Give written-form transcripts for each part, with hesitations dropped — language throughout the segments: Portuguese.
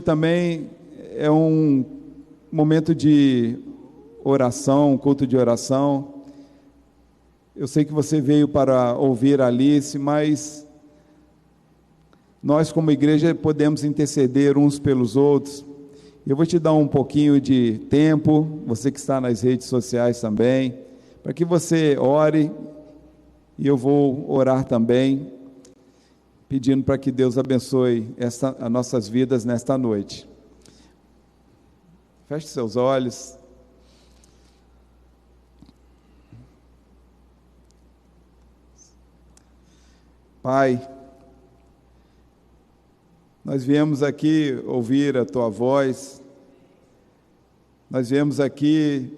também é um momento de oração, um culto de oração. Eu sei que você veio para ouvir a Alice, mas nós como igreja podemos interceder uns pelos outros. Eu vou te dar um pouquinho de tempo, você que está nas redes sociais também, para que você ore, e eu vou orar também, pedindo para que Deus abençoe as nossas vidas nesta noite. Feche seus olhos. Pai, nós viemos aqui ouvir a Tua voz, nós viemos aqui,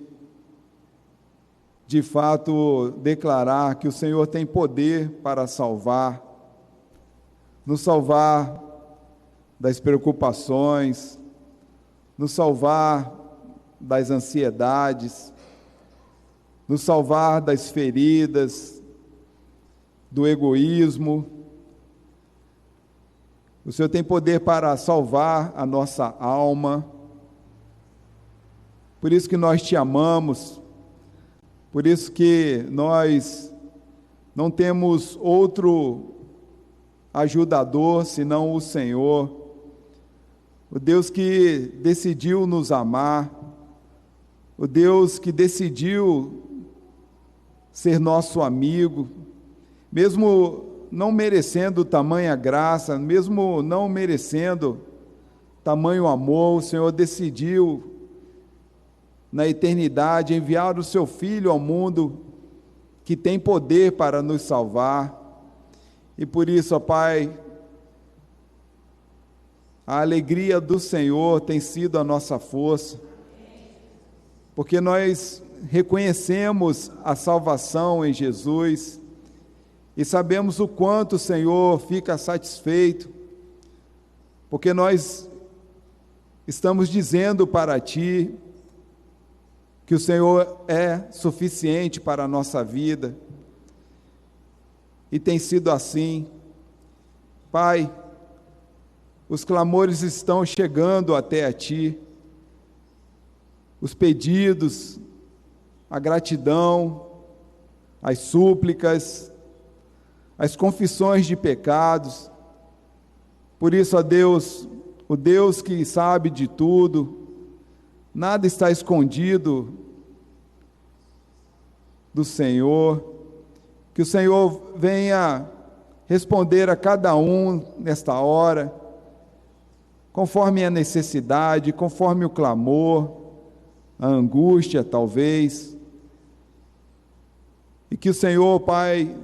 de fato, declarar que o Senhor tem poder para salvar, nos salvar das preocupações, nos salvar das ansiedades, nos salvar das feridas, do egoísmo. O Senhor tem poder para salvar a nossa alma. Por isso que nós te amamos, por isso que nós não temos outro ajudador senão o Senhor, o Deus que decidiu nos amar, o Deus que decidiu ser nosso amigo, mesmo não merecendo tamanha graça, mesmo não merecendo tamanho amor, o Senhor decidiu na eternidade enviar o seu Filho ao mundo, que tem poder para nos salvar. E por isso, ó Pai, a alegria do Senhor tem sido a nossa força, porque nós reconhecemos a salvação em Jesus e sabemos o quanto o Senhor fica satisfeito, porque nós estamos dizendo para Ti que o Senhor é suficiente para a nossa vida, e tem sido assim. Pai, os clamores estão chegando até a Ti, os pedidos, a gratidão, as súplicas, as confissões de pecados. Por isso, ó Deus, o Deus que sabe de tudo, nada está escondido do Senhor. Que o Senhor venha responder a cada um nesta hora, conforme a necessidade, conforme o clamor, a angústia talvez, e que o Senhor, Pai,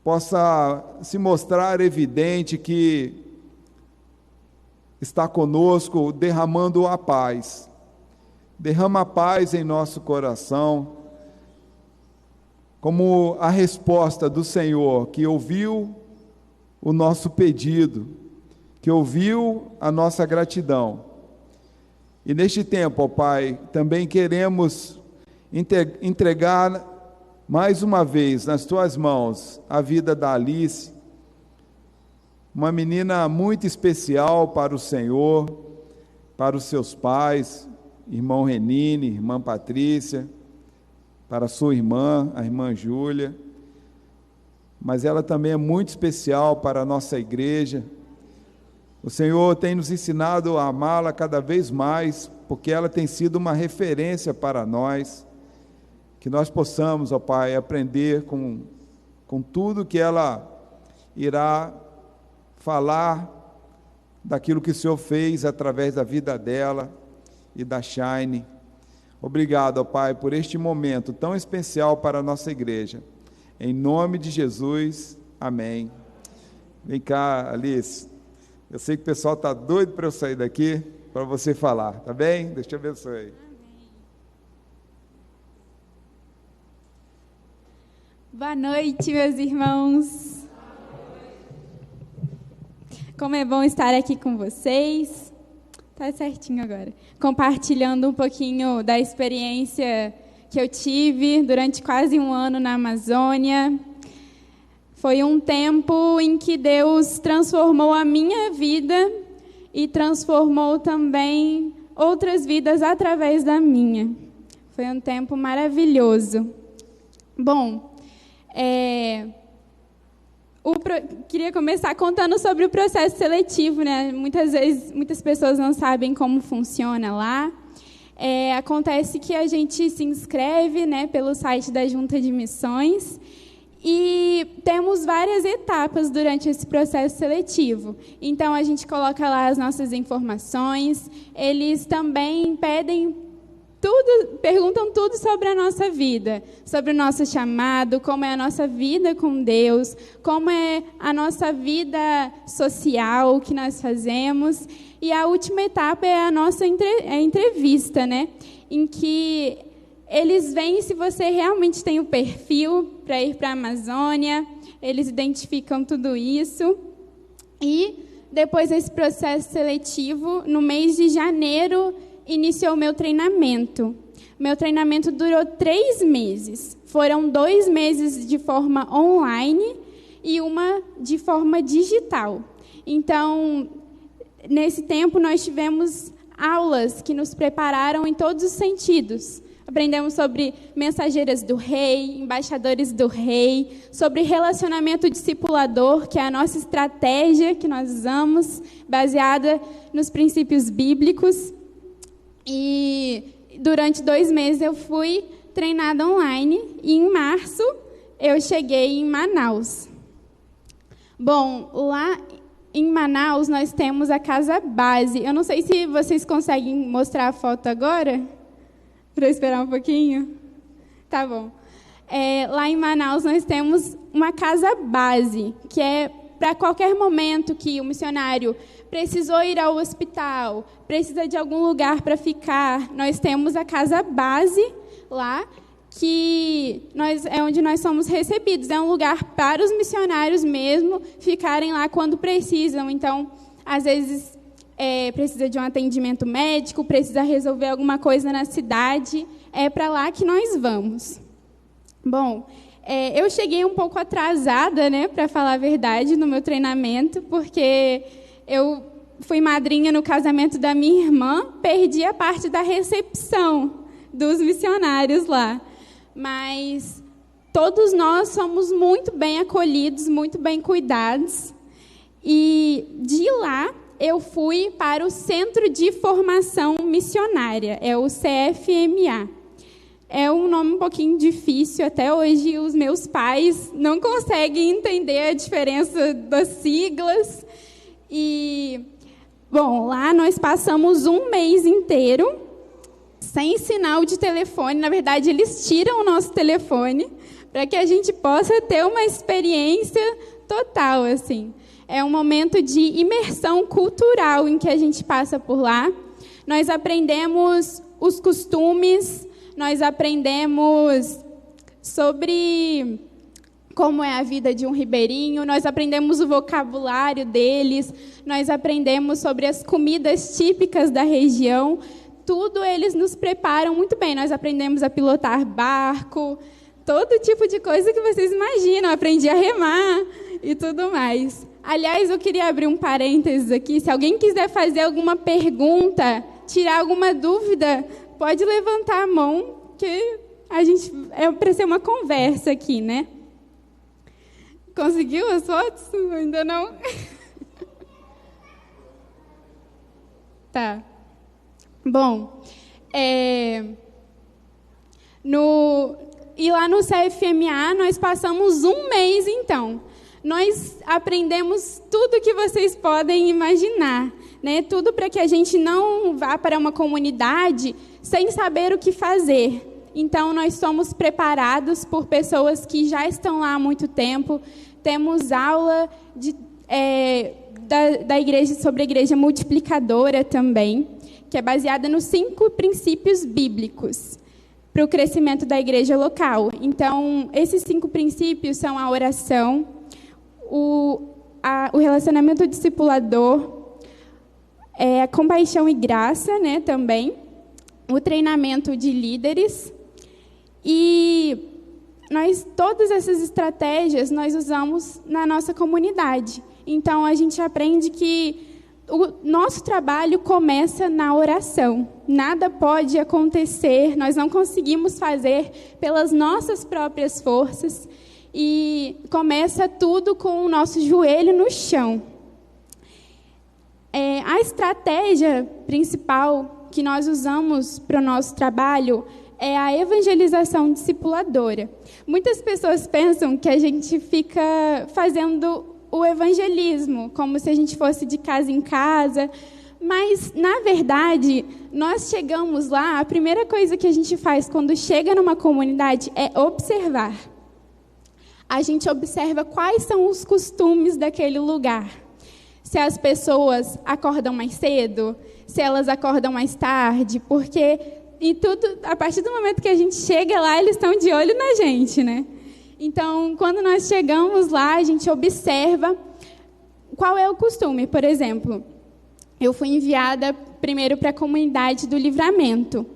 possa se mostrar evidente que está conosco, derramando a paz. Derrama a paz em nosso coração, como a resposta do Senhor, que ouviu o nosso pedido, que ouviu a nossa gratidão. E neste tempo, ó Pai, também queremos entregar mais uma vez nas Tuas mãos a vida da Alice, uma menina muito especial para o Senhor, para os seus pais, irmão Renine, irmã Patrícia, para a sua irmã, a irmã Júlia, mas ela também é muito especial para a nossa igreja. O Senhor tem nos ensinado a amá-la cada vez mais, porque ela tem sido uma referência para nós. Que nós possamos, ó Pai, aprender com tudo que ela irá falar daquilo que o Senhor fez através da vida dela e da Shine. Obrigado, ó Pai, por este momento tão especial para a nossa igreja. Em nome de Jesus, amém. Vem cá, Alice. Eu sei que o pessoal está doido para eu sair daqui, para você falar, tá bem? Deus te abençoe. Boa noite, meus irmãos. Como é bom estar aqui com vocês. Tá certinho agora. Compartilhando um pouquinho da experiência que eu tive durante quase um ano na Amazônia. Foi um tempo em que Deus transformou a minha vida e transformou também outras vidas através da minha. Foi um tempo maravilhoso. Bom, queria começar contando sobre o processo seletivo, né? Muitas vezes, muitas pessoas não sabem como funciona lá. Acontece que a gente se inscreve, né, pelo site da Junta de Missões e temos várias etapas durante esse processo seletivo. Então, a gente coloca lá as nossas informações, eles também pedem tudo, perguntam tudo sobre a nossa vida, sobre o nosso chamado, como é a nossa vida com Deus, como é a nossa vida social, o que nós fazemos. E a última etapa é a nossa entrevista, né? Em que eles veem se você realmente tem o perfil para ir para a Amazônia, eles identificam tudo isso. E depois desse processo seletivo, no mês de janeiro, iniciou o meu treinamento. Meu treinamento durou 3 meses. Foram 2 meses de forma online e uma de forma digital. Então, nesse tempo, nós tivemos aulas que nos prepararam em todos os sentidos. Aprendemos sobre mensageiras do rei, embaixadores do rei, sobre relacionamento discipulador, que é a nossa estratégia que nós usamos, baseada nos princípios bíblicos. E durante 2 meses eu fui treinada online e em março eu cheguei em Manaus. Bom, lá em Manaus nós temos a casa base. Eu não sei se vocês conseguem mostrar a foto agora, para eu esperar um pouquinho. Tá bom. Lá em Manaus nós temos uma casa base, que é para qualquer momento que o missionário precisou ir ao hospital, precisa de algum lugar para ficar, nós temos a casa base lá, que é onde nós somos recebidos. É um lugar para os missionários mesmo ficarem lá quando precisam. Então, às vezes, precisa de um atendimento médico, precisa resolver alguma coisa na cidade, é para lá que nós vamos. Bom, eu cheguei um pouco atrasada, né, para falar a verdade, no meu treinamento, porque eu fui madrinha no casamento da minha irmã, perdi a parte da recepção dos missionários lá. Mas todos nós somos muito bem acolhidos, muito bem cuidados. E de lá eu fui para o Centro de Formação Missionária, é o CFMA. É um nome um pouquinho difícil, até hoje os meus pais não conseguem entender a diferença das siglas. E, bom, lá nós passamos 1 mês inteiro sem sinal de telefone. Na verdade, eles tiram o nosso telefone para que a gente possa ter uma experiência total, assim. É um momento de imersão cultural em que a gente passa por lá. Nós aprendemos os costumes, nós aprendemos sobre como é a vida de um ribeirinho, nós aprendemos o vocabulário deles, nós aprendemos sobre as comidas típicas da região. Tudo eles nos preparam muito bem. Nós aprendemos a pilotar barco, todo tipo de coisa que vocês imaginam. Aprendi a remar e tudo mais. Aliás, eu queria abrir um parênteses aqui. Se alguém quiser fazer alguma pergunta, tirar alguma dúvida, pode levantar a mão, que a gente é para ser uma conversa aqui, né? Conseguiu as fotos? Ainda não? Tá. Bom, e lá no CFMA nós passamos 1 mês, então. Nós aprendemos tudo que vocês podem imaginar, né? Tudo para que a gente não vá para uma comunidade sem saber o que fazer. Então, nós somos preparados por pessoas que já estão lá há muito tempo. Temos aula da igreja sobre a igreja multiplicadora também, que é baseada nos 5 princípios bíblicos para o crescimento da igreja local. Então, esses 5 princípios são a oração, o relacionamento discipulador, a compaixão e graça, né, também, o treinamento de líderes. E todas essas estratégias nós usamos na nossa comunidade. Então, a gente aprende que o nosso trabalho começa na oração. Nada pode acontecer, nós não conseguimos fazer pelas nossas próprias forças. E começa tudo com o nosso joelho no chão. A estratégia principal que nós usamos para o nosso trabalho é a evangelização discipuladora. Muitas pessoas pensam que a gente fica fazendo o evangelismo, como se a gente fosse de casa em casa, mas, na verdade, nós chegamos lá, a primeira coisa que a gente faz quando chega numa comunidade é observar. A gente observa quais são os costumes daquele lugar. Se as pessoas acordam mais cedo, se elas acordam mais tarde, porque em tudo, a partir do momento que a gente chega lá, eles estão de olho na gente, né? Então, quando nós chegamos lá, a gente observa qual é o costume. Por exemplo, eu fui enviada primeiro para a comunidade do Livramento.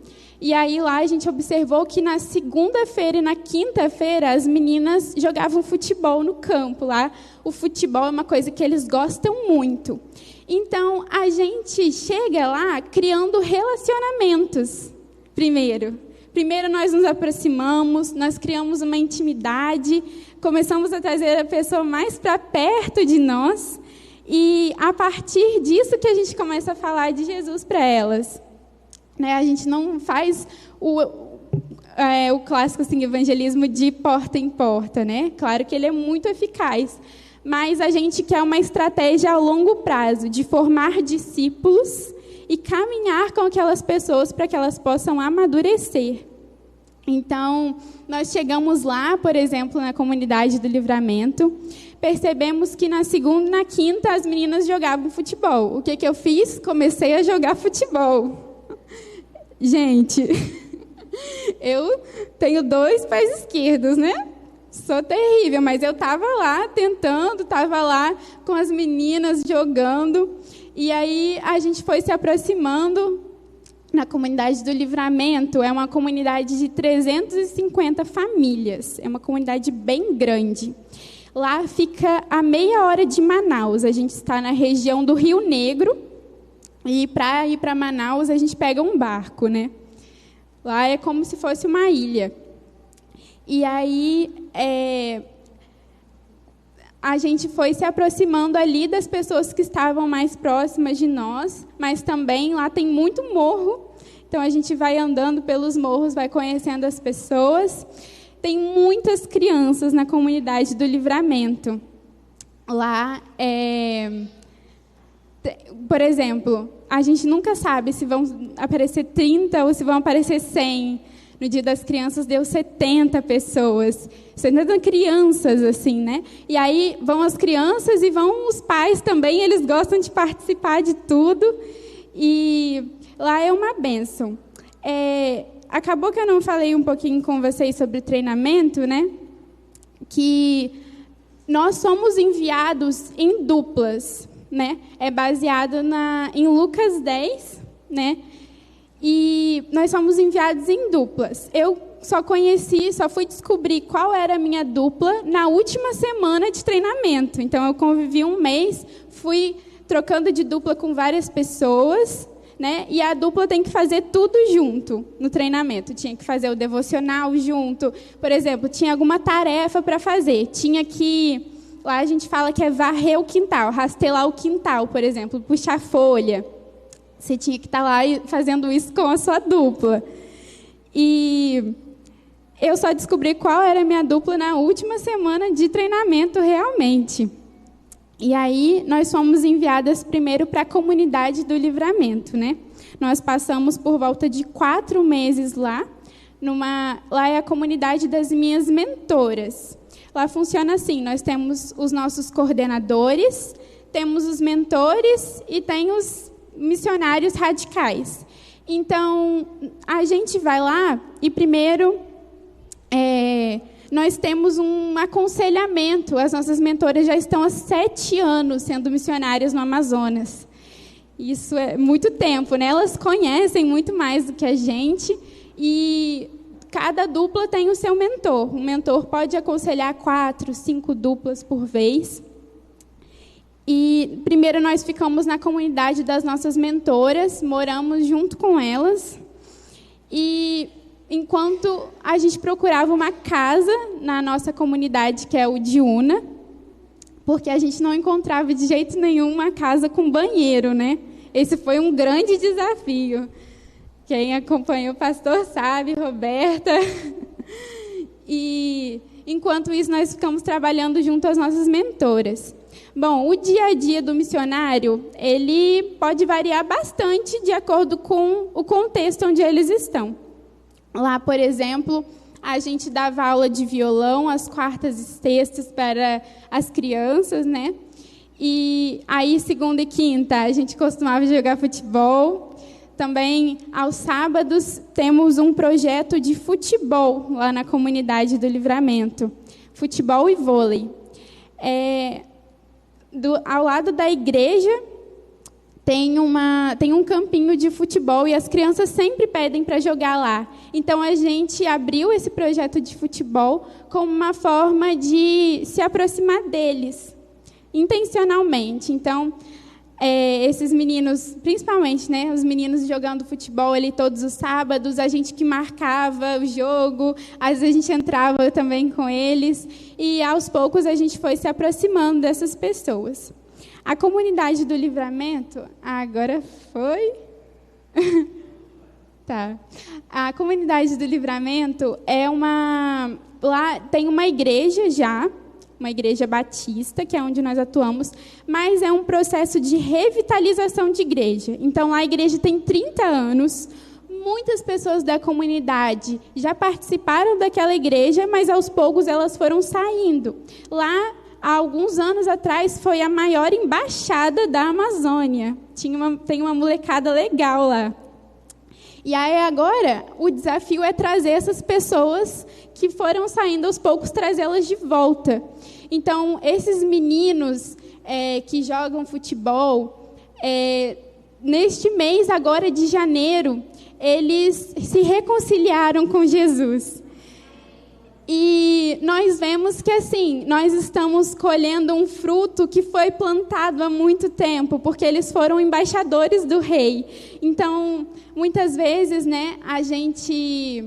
E aí lá a gente observou que na segunda-feira e na quinta-feira as meninas jogavam futebol no campo. Lá o futebol é uma coisa que eles gostam muito. Então a gente chega lá criando relacionamentos primeiro. Primeiro nós nos aproximamos, nós criamos uma intimidade, começamos a trazer a pessoa mais para perto de nós. E a partir disso que a gente começa a falar de Jesus para elas. Né, a gente não faz o clássico assim, evangelismo de porta em porta, né? Claro que ele é muito eficaz, mas a gente quer uma estratégia a longo prazo de formar discípulos e caminhar com aquelas pessoas para que elas possam amadurecer. Então, nós chegamos lá, por exemplo, na comunidade do Livramento, percebemos que na segunda e na quinta as meninas jogavam futebol. O que eu fiz? Comecei a jogar futebol. Gente, eu tenho 2 pés esquerdos, né? Sou terrível, mas eu estava lá tentando, estava lá com as meninas jogando. E aí a gente foi se aproximando na comunidade do Livramento. É uma comunidade de 350 famílias. É uma comunidade bem grande. Lá fica a meia hora de Manaus. A gente está na região do Rio Negro. E para ir para Manaus, a gente pega um barco, né? Lá é como se fosse uma ilha. E aí, a gente foi se aproximando ali das pessoas que estavam mais próximas de nós, mas também lá tem muito morro. Então, a gente vai andando pelos morros, vai conhecendo as pessoas. Tem muitas crianças na comunidade do Livramento. Lá, por exemplo, a gente nunca sabe se vão aparecer 30 ou se vão aparecer 100. No Dia das Crianças deu 70 pessoas. 70 crianças, assim, né? E aí vão as crianças e vão os pais também. Eles gostam de participar de tudo. E lá é uma bênção. Acabou que eu não falei um pouquinho com vocês sobre o treinamento, né? Que nós somos enviados em duplas. Né? É baseado em Lucas 10, né? E nós somos enviados em duplas. Eu só fui descobrir qual era a minha dupla na última semana de treinamento. Então, eu convivi um mês, fui trocando de dupla com várias pessoas, né? E a dupla tem que fazer tudo junto no treinamento. Tinha que fazer o devocional junto. Por exemplo, tinha alguma tarefa para fazer. Tinha que... Lá a gente fala que é varrer o quintal, rastelar o quintal, por exemplo, puxar folha. Você tinha que estar lá fazendo isso com a sua dupla. E eu só descobri qual era a minha dupla na última semana de treinamento realmente. E aí nós fomos enviadas primeiro para a comunidade do Livramento, né? Nós passamos por volta de 4 meses lá. Lá é a comunidade das minhas mentoras. Lá funciona assim, nós temos os nossos coordenadores, temos os mentores e tem os missionários radicais. Então, a gente vai lá e primeiro nós temos um aconselhamento. As nossas mentoras já estão há 7 anos sendo missionárias no Amazonas. Isso é muito tempo, né? Elas conhecem muito mais do que a gente e... Cada dupla tem o seu mentor. O mentor pode aconselhar 4, 5 duplas por vez. E primeiro nós ficamos na comunidade das nossas mentoras, moramos junto com elas. E enquanto a gente procurava uma casa na nossa comunidade, que é o Diúna, porque a gente não encontrava de jeito nenhum uma casa com banheiro, né? Esse foi um grande desafio. Quem acompanhou o pastor sabe, Roberta. E enquanto isso, nós ficamos trabalhando junto às nossas mentoras. Bom, o dia a dia do missionário, ele pode variar bastante de acordo com o contexto onde eles estão. Lá, por exemplo, a gente dava aula de violão às quartas e sextas para as crianças, né? E aí, segunda e quinta, a gente costumava jogar futebol. Também, aos sábados, temos um projeto de futebol lá na comunidade do Livramento. Futebol e vôlei. Ao lado da igreja, tem um campinho de futebol e as crianças sempre pedem para jogar lá. Então, a gente abriu esse projeto de futebol como uma forma de se aproximar deles, intencionalmente. Então, esses meninos, principalmente, né, os meninos jogando futebol ali todos os sábados, a gente que marcava o jogo, às vezes a gente entrava também com eles, e aos poucos a gente foi se aproximando dessas pessoas. A comunidade do Livramento, agora foi? Tá. A comunidade do Livramento lá tem uma igreja já, uma igreja batista, que é onde nós atuamos, mas é um processo de revitalização de igreja. Então, lá a igreja tem 30 anos, muitas pessoas da comunidade já participaram daquela igreja, mas aos poucos elas foram saindo. Lá, há alguns anos atrás, foi a maior embaixada da Amazônia. Tem uma molecada legal lá. E aí agora o desafio é trazer essas pessoas que foram saindo aos poucos, trazê-las de volta. Então, esses meninos que jogam futebol, neste mês agora de janeiro, eles se reconciliaram com Jesus. E nós vemos que, assim, nós estamos colhendo um fruto que foi plantado há muito tempo, porque eles foram embaixadores do rei. Então, muitas vezes, né, a gente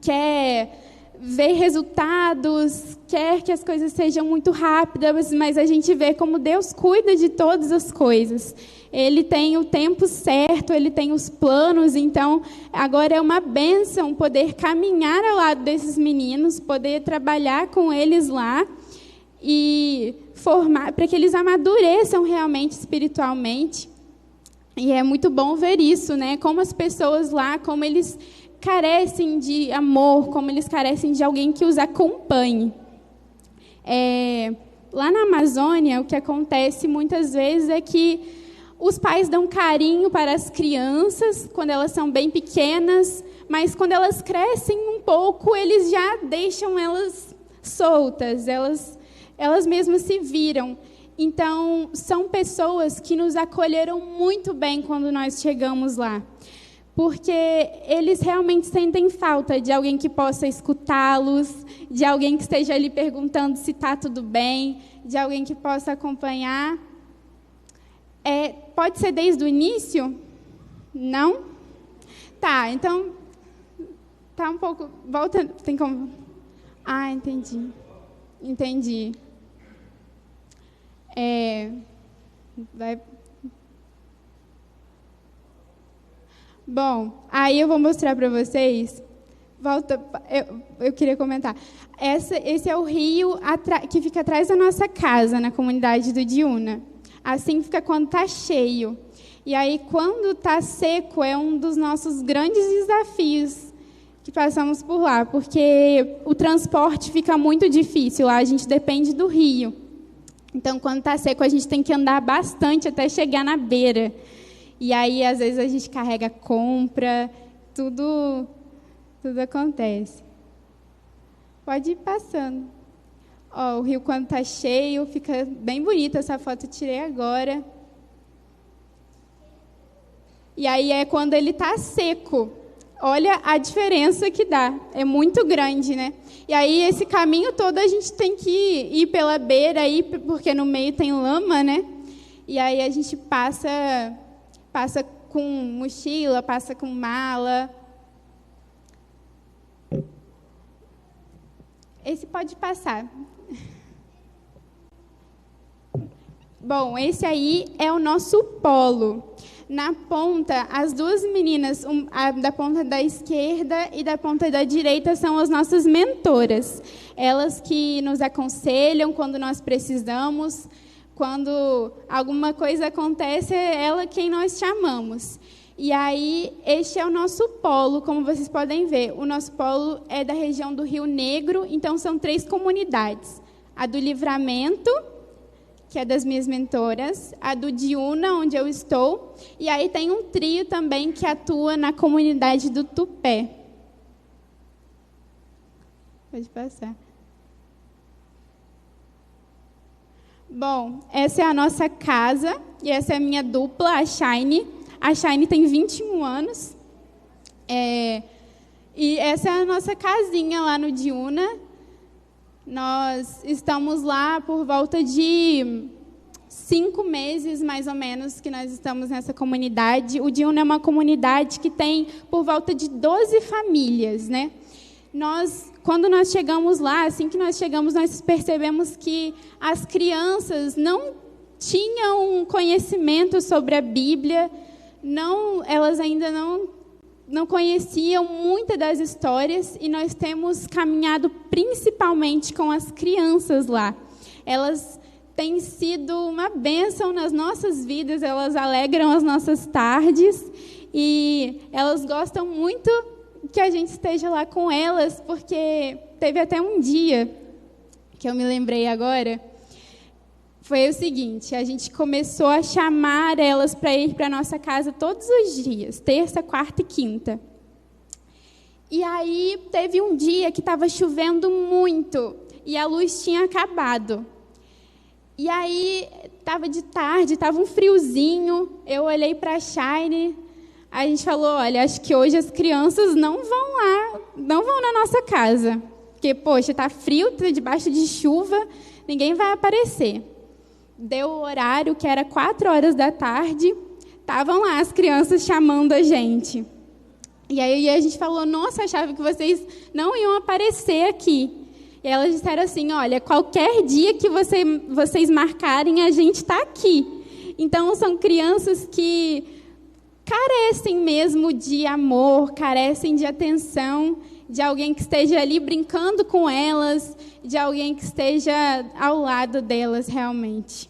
quer ver resultados, quer que as coisas sejam muito rápidas, mas a gente vê como Deus cuida de todas as coisas. Ele tem o tempo certo, Ele tem os planos, então agora é uma bênção poder caminhar ao lado desses meninos, poder trabalhar com eles lá e formar, para que eles amadureçam realmente espiritualmente. E é muito bom ver isso, né? Como as pessoas lá, como eles carecem de amor, como eles carecem de alguém que os acompanhe. Lá na Amazônia, o que acontece muitas vezes é que os pais dão carinho para as crianças quando elas são bem pequenas, mas quando elas crescem um pouco, eles já deixam elas soltas, elas mesmas se viram. Então, são pessoas que nos acolheram muito bem quando nós chegamos lá, porque eles realmente sentem falta de alguém que possa escutá-los, de alguém que esteja ali perguntando se está tudo bem, de alguém que possa acompanhar. Pode ser desde o início? Não? Tá, então, tá um pouco... Volta, tem como... Ah, entendi. Bom, aí eu vou mostrar para vocês. Volta, eu queria comentar. Esse é o rio que fica atrás da nossa casa, na comunidade do Diúna. Assim fica quando está cheio. E aí, quando está seco, é um dos nossos grandes desafios que passamos por lá, porque o transporte fica muito difícil. Lá a gente depende do rio. Então, quando está seco, a gente tem que andar bastante até chegar na beira. E aí, às vezes, a gente carrega compra, tudo acontece. Pode ir passando. O rio, quando está cheio, fica bem bonita. Essa foto eu tirei agora. E aí é quando ele está seco. olha a diferença que dá, é muito grande, né? E aí esse caminho todo a gente tem que ir pela beira, aí, porque no meio tem lama, né? E aí a gente passa com mochila, passa com mala. Esse pode passar. Bom, esse aí é o nosso polo. Na ponta, as duas meninas, da ponta da esquerda e da ponta da direita, são as nossas mentoras. Elas que nos aconselham quando nós precisamos. Quando alguma coisa acontece, é ela quem nós chamamos. E aí, este é o nosso polo, como vocês podem ver. O nosso polo é da região do Rio Negro, então são 3 comunidades. A do Livramento, que é das minhas mentoras, a do Diúna, onde eu estou, e aí tem um trio também que atua na comunidade do Tupé. Pode passar. Bom, essa é a nossa casa, e essa é a minha dupla, a Shine. A Shine tem 21 anos. E essa é a nossa casinha lá no Diúna. Nós estamos lá por volta de 5 meses, mais ou menos, que nós estamos nessa comunidade. O Diúna é uma comunidade que tem por volta de 12 famílias, né? Quando nós chegamos lá, assim que nós chegamos, nós percebemos que as crianças não tinham conhecimento sobre a Bíblia, elas ainda não conheciam muitas das histórias, e nós temos caminhado principalmente com as crianças lá. Elas têm sido uma bênção nas nossas vidas, elas alegram as nossas tardes, e elas gostam muito que a gente esteja lá com elas, porque teve até um dia que eu me lembrei agora. Foi o seguinte, a gente começou a chamar elas para ir para a nossa casa todos os dias, terça, quarta e quinta. E aí teve um dia que estava chovendo muito e a luz tinha acabado. E aí estava de tarde, estava um friozinho, eu olhei para a Shine, a gente falou, olha, acho que hoje as crianças não vão lá, não vão na nossa casa, porque, poxa, está frio, está debaixo de chuva, ninguém vai aparecer. Deu o horário, que era 4 da tarde, estavam lá as crianças chamando a gente. E aí a gente falou, nossa, achava que vocês não iam aparecer aqui. E elas disseram assim, olha, qualquer dia que vocês marcarem, a gente está aqui. Então, são crianças que carecem mesmo de amor, carecem de atenção, de alguém que esteja ali brincando com elas, de alguém que esteja ao lado delas realmente.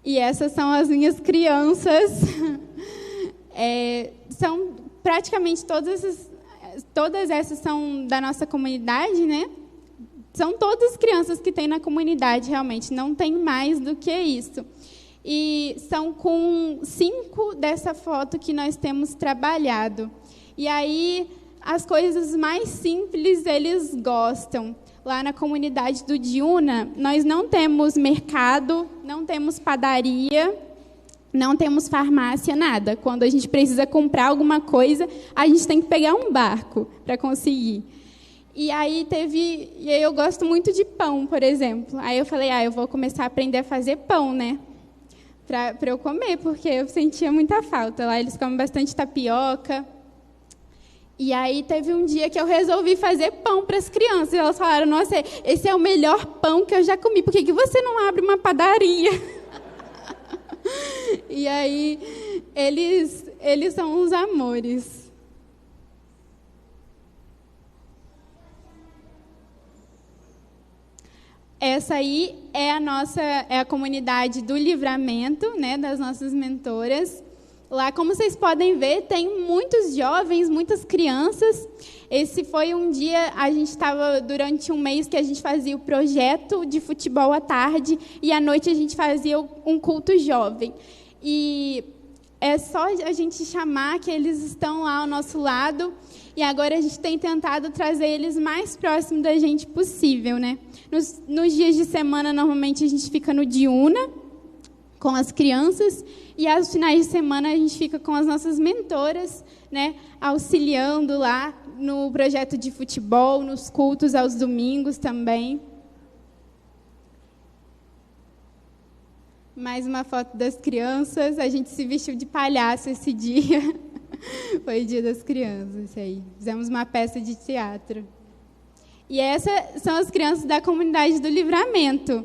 E essas são as minhas crianças. São praticamente todas essas são da nossa comunidade, né? São todas crianças que tem na comunidade, realmente, não tem mais do que isso. E são com 5 dessa foto que nós temos trabalhado. E aí, as coisas mais simples eles gostam. Lá na comunidade do Diúna, nós não temos mercado, não temos padaria, não temos farmácia, nada. Quando a gente precisa comprar alguma coisa, a gente tem que pegar um barco para conseguir. E aí eu gosto muito de pão, por exemplo. Aí eu falei, eu vou começar a aprender a fazer pão, né? Para eu comer, porque eu sentia muita falta. Lá eles comem bastante tapioca. E aí teve um dia que eu resolvi fazer pão para as crianças. E elas falaram, nossa, esse é o melhor pão que eu já comi. Por que você não abre uma padaria? E aí eles são uns amores. Essa aí é a comunidade do Livramento, né, das nossas mentoras. Lá, como vocês podem ver, tem muitos jovens, muitas crianças. Esse foi um dia, a gente estava durante um mês que a gente fazia o projeto de futebol à tarde e à noite a gente fazia um culto jovem. E é só a gente chamar que eles estão lá ao nosso lado e agora a gente tem tentado trazer eles mais próximo da gente possível, né? Nos dias de semana, normalmente, a gente fica no Diúna, com as crianças, e aos finais de semana a gente fica com as nossas mentoras, né, auxiliando lá no projeto de futebol, nos cultos aos domingos também. Mais uma foto das crianças. A gente se vestiu de palhaço esse dia. Foi o dia das crianças, isso aí. Fizemos uma peça de teatro. E essas são as crianças da comunidade do Livramento.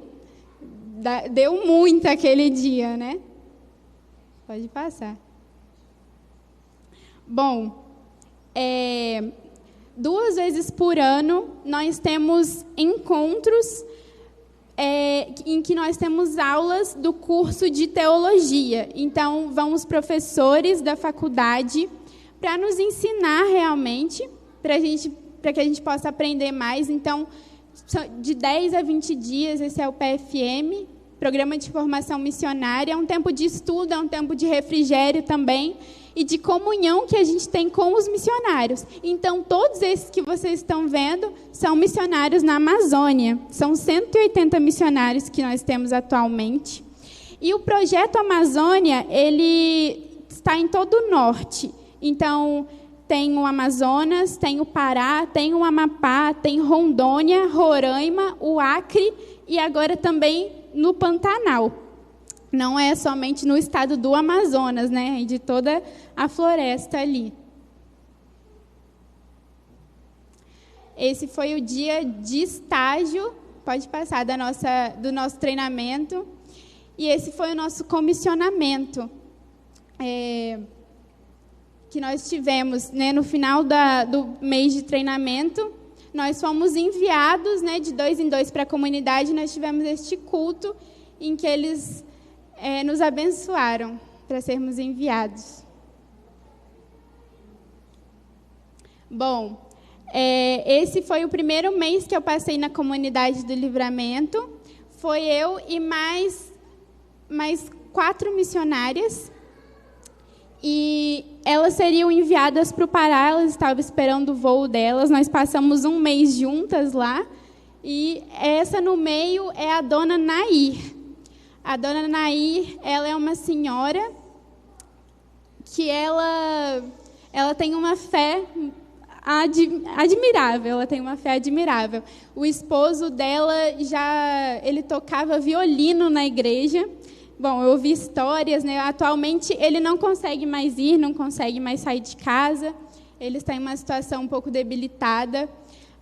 Deu muito aquele dia, né? Pode passar. Bom, 2 vezes por ano nós temos encontros em que nós temos aulas do curso de teologia. Então, vão os professores da faculdade para nos ensinar realmente, para que a gente possa aprender mais. Então, de 10 a 20 dias, esse é o PFM, Programa de Formação Missionária. É um tempo de estudo, é um tempo de refrigério também, e de comunhão que a gente tem com os missionários. Então, todos esses que vocês estão vendo são missionários na Amazônia. São 180 missionários que nós temos atualmente. E o Projeto Amazônia, ele está em todo o norte. Então, tem o Amazonas, tem o Pará, tem o Amapá, tem Rondônia, Roraima, o Acre e agora também no Pantanal. Não é somente no estado do Amazonas, né? E de toda a floresta ali. Esse foi o dia de estágio, pode passar, do nosso treinamento. E esse foi o nosso comissionamento, que nós tivemos, né, no final do mês de treinamento. Nós fomos enviados, né, de 2 em 2 para a comunidade. Nós tivemos este culto em que eles nos abençoaram para sermos enviados. Bom, esse foi o primeiro mês que eu passei na comunidade do Livramento. Foi eu e mais 4 missionárias. E elas seriam enviadas para o Pará, elas estavam esperando o voo delas. Nós passamos um mês juntas lá. E essa no meio é a dona Nair. A dona Nair, ela é uma senhora que ela tem uma fé admirável. Ela tem uma fé admirável. O esposo dela ele tocava violino na igreja. Bom, eu ouvi histórias, né? Atualmente ele não consegue mais ir, não consegue mais sair de casa. Ele está em uma situação um pouco debilitada.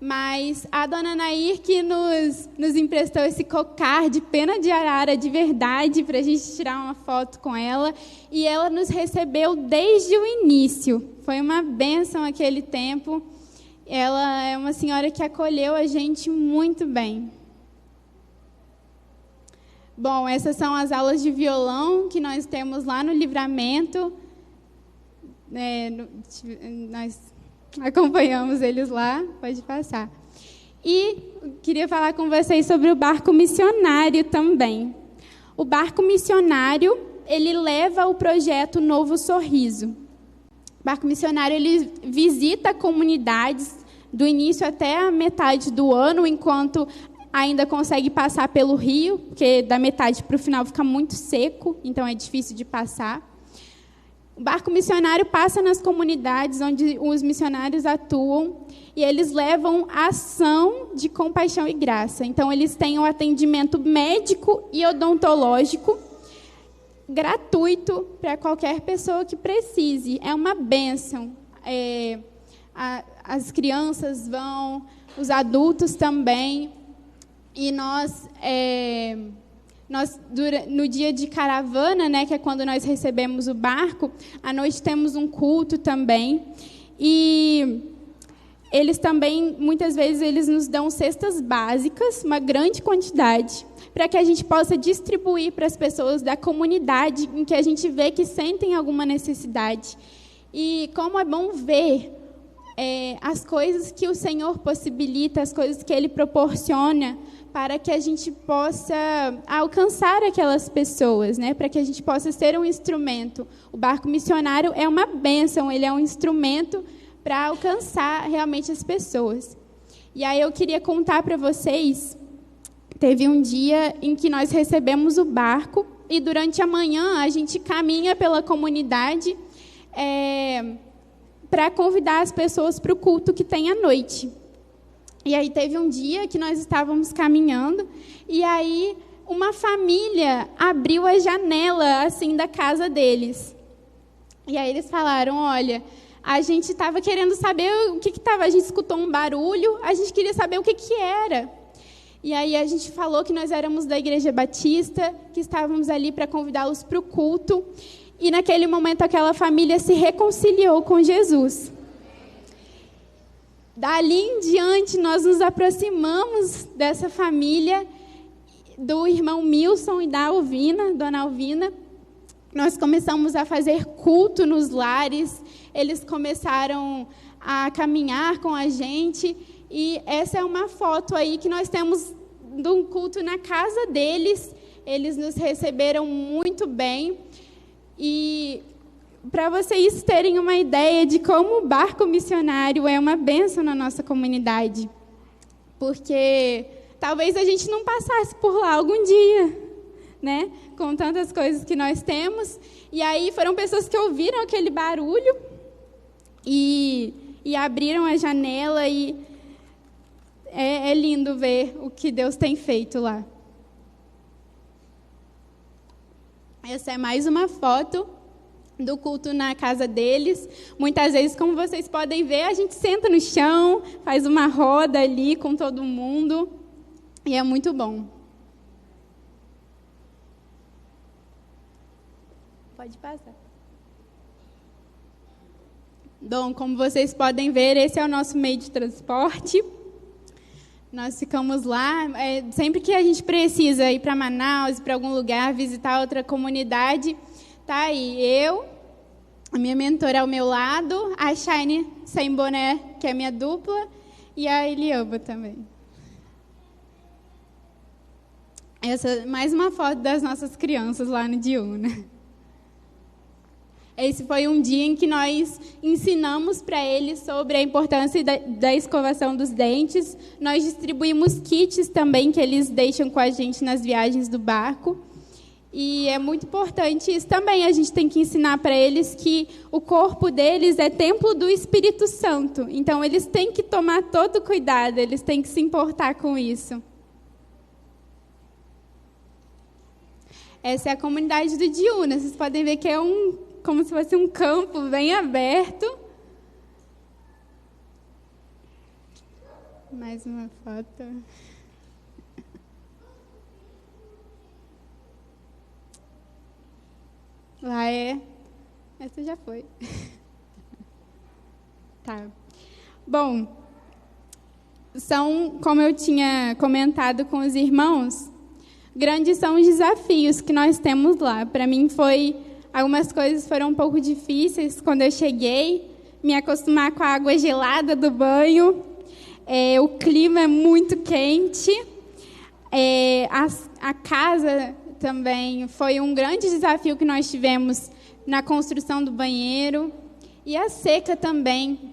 Mas a dona Nair que nos emprestou esse cocar de pena de arara de verdade para a gente tirar uma foto com ela. E ela nos recebeu desde o início. Foi uma bênção aquele tempo. Ela é uma senhora que acolheu a gente muito bem. Bom, essas são as aulas de violão que nós temos lá no Livramento. Nós acompanhamos eles lá, pode passar. E queria falar com vocês sobre o barco missionário também. O barco missionário, ele leva o projeto Novo Sorriso. O barco missionário, ele visita comunidades do início até a metade do ano, enquanto ainda consegue passar pelo rio, porque da metade para o final fica muito seco, então é difícil de passar. O barco missionário passa nas comunidades onde os missionários atuam e eles levam ação de compaixão e graça. Então, eles têm o atendimento médico e odontológico gratuito para qualquer pessoa que precise. É uma bênção. As crianças vão, os adultos também. E nós no dia de caravana, né, que é quando nós recebemos o barco, à noite temos um culto também. E eles também, muitas vezes, eles nos dão cestas básicas, uma grande quantidade, para que a gente possa distribuir para as pessoas da comunidade em que a gente vê que sentem alguma necessidade. E como é bom ver as coisas que o Senhor possibilita, as coisas que Ele proporciona, para que a gente possa alcançar aquelas pessoas, né? Para que a gente possa ser um instrumento. O barco missionário é uma bênção, ele é um instrumento para alcançar realmente as pessoas. E aí eu queria contar para vocês teve um dia em que nós recebemos o barco e durante a manhã a gente caminha pela comunidade para convidar as pessoas para o culto que tem à noite. E aí teve um dia que nós estávamos caminhando e aí uma família abriu a janela assim da casa deles. E aí eles falaram, olha, a gente estava querendo saber o que estava, a gente escutou um barulho, a gente queria saber o que era. E aí a gente falou que nós éramos da Igreja Batista, que estávamos ali para convidá-los para o culto. E naquele momento aquela família se reconciliou com Jesus. Dali em diante nós nos aproximamos dessa família, do irmão Milson e da Alvina, dona Alvina. Nós começamos a fazer culto nos lares, eles começaram a caminhar com a gente, e essa é uma foto aí que nós temos de um culto na casa deles. Eles nos receberam muito bem, e para vocês terem uma ideia de como o barco missionário é uma bênção na nossa comunidade, porque talvez a gente não passasse por lá algum dia, né? Com tantas coisas que nós temos. E aí foram pessoas que ouviram aquele barulho e abriram a janela, e é lindo ver o que Deus tem feito lá. Essa é mais uma foto do culto na casa deles. Muitas vezes, como vocês podem ver, a gente senta no chão, faz uma roda ali com todo mundo, e é muito bom. Pode passar. Bom, como vocês podem ver, esse é o nosso meio de transporte. Nós ficamos lá, sempre que a gente precisa ir para Manaus, para algum lugar, visitar outra comunidade, tá aí eu, a minha mentora ao meu lado, a Shine sem boné, que é minha dupla, e a Eliamba também. Essa é mais uma foto das nossas crianças lá no Diúna. Esse foi um dia em que nós ensinamos para eles sobre a importância da escovação dos dentes. Nós distribuímos kits também que eles deixam com a gente nas viagens do barco. E é muito importante isso também. A gente tem que ensinar para eles que o corpo deles é templo do Espírito Santo. Então, eles têm que tomar todo cuidado, eles têm que se importar com isso. Essa é a comunidade do Diúna. Vocês podem ver que é como se fosse um campo bem aberto. Mais uma foto. Lá essa já foi. Tá. Bom, como eu tinha comentado com os irmãos, grandes são os desafios que nós temos lá. Para mim algumas coisas foram um pouco difíceis quando eu cheguei, me acostumar com a água gelada do banho, o clima é muito quente, a casa também foi um grande desafio que nós tivemos na construção do banheiro, e a seca também,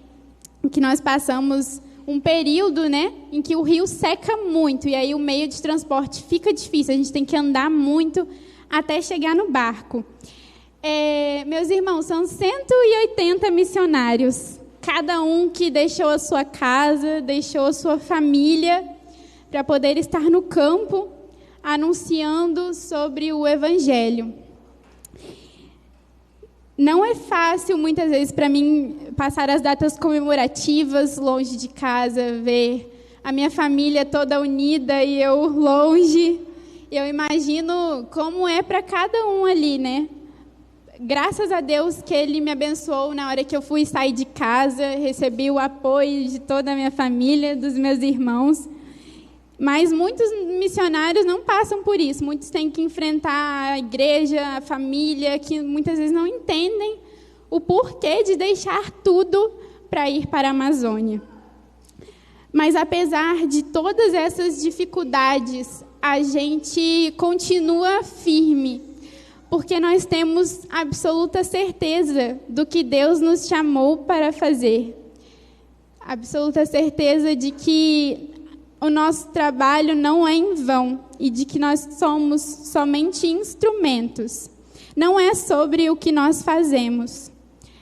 que nós passamos um período, né, em que o rio seca muito, e aí o meio de transporte fica difícil, a gente tem que andar muito até chegar no barco. Meus irmãos, são 180 missionários, cada um que deixou a sua casa, deixou a sua família, para poder estar no campo, anunciando sobre o Evangelho. Não é fácil, muitas vezes, para mim, passar as datas comemorativas longe de casa, ver a minha família toda unida e eu longe. Eu imagino como é para cada um ali, né? Graças a Deus que Ele me abençoou na hora que eu fui sair de casa, recebi o apoio de toda a minha família, dos meus irmãos. Mas muitos missionários não passam por isso. Muitos têm que enfrentar a igreja, a família, que muitas vezes não entendem o porquê de deixar tudo para ir para a Amazônia. Mas apesar de todas essas dificuldades, a gente continua firme, porque nós temos absoluta certeza do que Deus nos chamou para fazer. Absoluta certeza de que o nosso trabalho não é em vão e de que nós somos somente instrumentos. Não é sobre o que nós fazemos,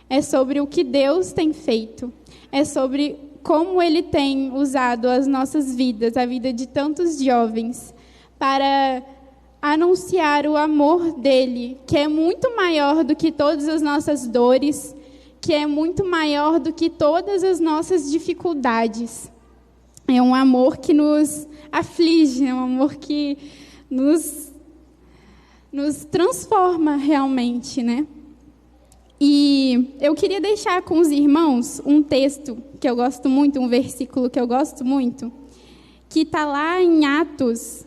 é sobre o que Deus tem feito, é sobre como Ele tem usado as nossas vidas, a vida de tantos jovens, para anunciar o amor dEle, que é muito maior do que todas as nossas dores, que é muito maior do que todas as nossas dificuldades. É um amor que nos aflige, é um amor que nos transforma realmente, né? E eu queria deixar com os irmãos um texto que eu gosto muito, um versículo que eu gosto muito, que está lá em Atos,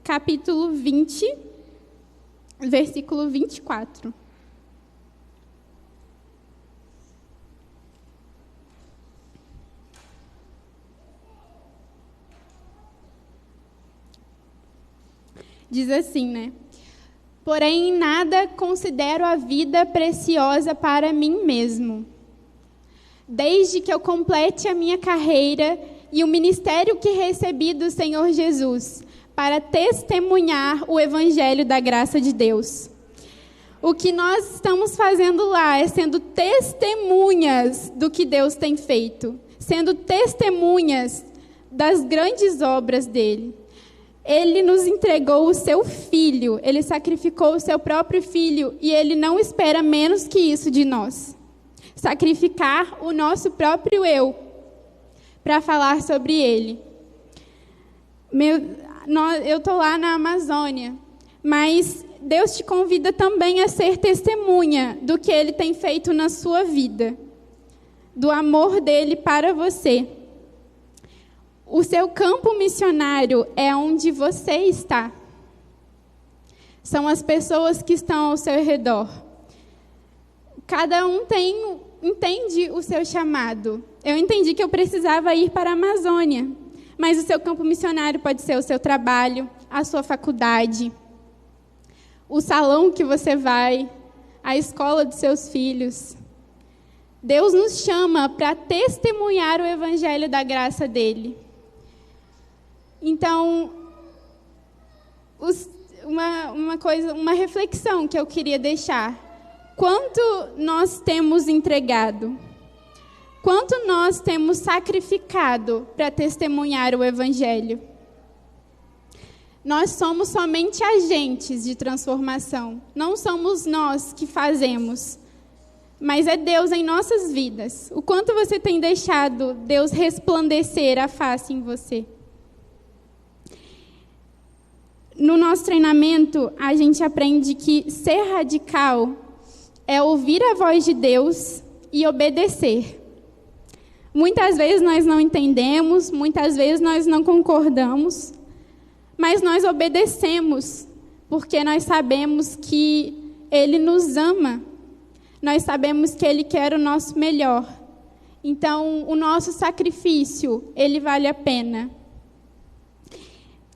capítulo 20, versículo 24. Diz assim, né? Porém, em nada considero a vida preciosa para mim mesmo, desde que eu complete a minha carreira e o ministério que recebi do Senhor Jesus, para testemunhar o evangelho da graça de Deus. O que nós estamos fazendo lá é sendo testemunhas do que Deus tem feito, sendo testemunhas das grandes obras dele. Ele nos entregou o seu filho, ele sacrificou o seu próprio filho e ele não espera menos que isso de nós. Sacrificar o nosso próprio eu para falar sobre ele. Eu estou lá na Amazônia, mas Deus te convida também a ser testemunha do que Ele tem feito na sua vida, do amor dEle para você. O seu campo missionário é onde você está. São as pessoas que estão ao seu redor. Cada um entende o seu chamado. Eu entendi que eu precisava ir para a Amazônia. Mas o seu campo missionário pode ser o seu trabalho, a sua faculdade, o salão que você vai, a escola dos seus filhos. Deus nos chama para testemunhar o evangelho da graça dele. Então, uma reflexão que eu queria deixar. Quanto nós temos entregado? Quanto nós temos sacrificado para testemunhar o evangelho? Nós somos somente agentes de transformação. Não somos nós que fazemos, mas é Deus em nossas vidas. O quanto você tem deixado Deus resplandecer a face em você? No nosso treinamento, a gente aprende que ser radical é ouvir a voz de Deus e obedecer. Muitas vezes nós não entendemos, muitas vezes nós não concordamos, mas nós obedecemos, porque nós sabemos que Ele nos ama, nós sabemos que Ele quer o nosso melhor. Então, o nosso sacrifício, ele vale a pena.